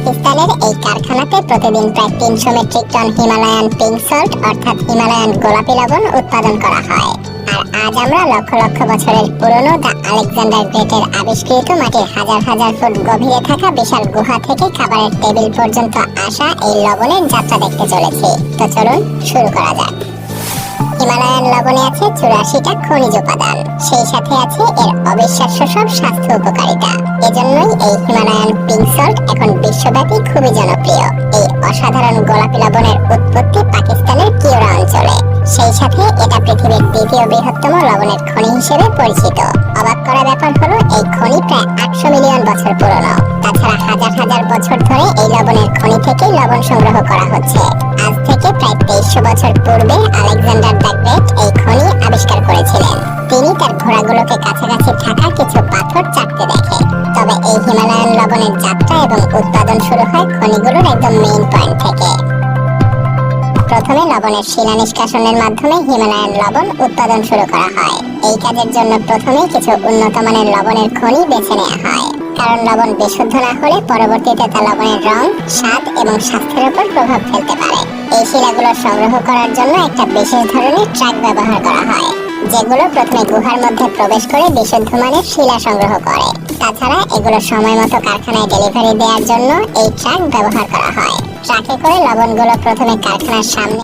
পাকিস্তানের এই কারখানাতে প্রতিদিন প্রায় ৩০০ metric ton Himalayan pink salt অর্থাৎ হিমালয়ান গোলাপি লবণ উৎপাদন করা হয়। আর আজ আমরা লক্ষ লক্ষ বছরের পুরনো দ্য আলেকজান্ডার গ্রেটের আবিষ্কৃত মাটির হাজার হাজার ফুট গভীরে থাকা বিশাল গুহা থেকে খাবারের টেবিল পর্যন্ত আসা এই লবণের যাত্রা দেখতে চলেছি। তো চলুন শুরু করা যাক। হিমালয়ান লবণে আছে ৮৪টা খনিজ উপাদান, সেই সাথে আছে এর অবিশ্বাস্য সব স্বাস্থ্য উপকারিতা। এজন্যই এই হিমালয়ান পিঙ্ক সল্ট এখন বিশ্বব্যাপী খুবই জনপ্রিয়। এই অসাধারণ গোলাপি লবণের উৎপত্তি পাকিস্তানের কিওরা অঞ্চলে, সেই সাথে এটা পৃথিবীর দ্বিতীয় বৃহত্তম লবণের খনি হিসেবে পরিচিত। অবাক করা ব্যাপার হলো এই খনি প্রায় ৮০০ মিলিয়ন বছর পুরনো। তাছাড়া হাজার হাজার বছর ধরে এই লবণের খনি থেকেই লবণ সংগ্রহ করা হচ্ছে। আজ থেকে প্রায় ২৩০০ বছর পূর্বে আলেকজান্ডার দ্য গ্রেট এই খনি আবিষ্কার করেছিলেন। তিনি তার ঘোড়াগুলোকে কাছাকাছি থাকা কিছু পাথর চাটতে দেখে। তবে এই হিমালয়ান লবণের যাত্রা এবং উৎপাদন শুরু হয় খনিগুলোর একদম মেইন পয়েন্ট থেকে। প্রথমে লবণের শিলা নিষ্কাশনের মাধ্যমে হিমালয়ান লবণ উৎপাদন শুরু করা হয়। এই কাজের জন্য প্রথমেই কিছু উন্নত মানের লবণের খনি বেছে নেওয়া হয়, কারণ লবণ বিশুদ্ধ না হলে পরবর্তীতে তা লবণের রং, স্বাদ এবং স্বাস্থ্যের উপর প্রভাব ফেলতে পারে। এই শিলাগুলো সংগ্রহ করার জন্য একটা বিশেষ ধরনের ট্রাক ব্যবহার করা হয়, যেগুলো প্রথমে গুহার মধ্যে প্রবেশ করে বিশুদ্ধ মানের শিলা সংগ্রহ করে। তাছাড়া এগুলো সময় মতো কারখানায় ডেলিভারি দেওয়ার জন্য এই ট্রাক ব্যবহার করা হয়। ট্রাকে করে লবণগুলো প্রথমে কারখানার সামনে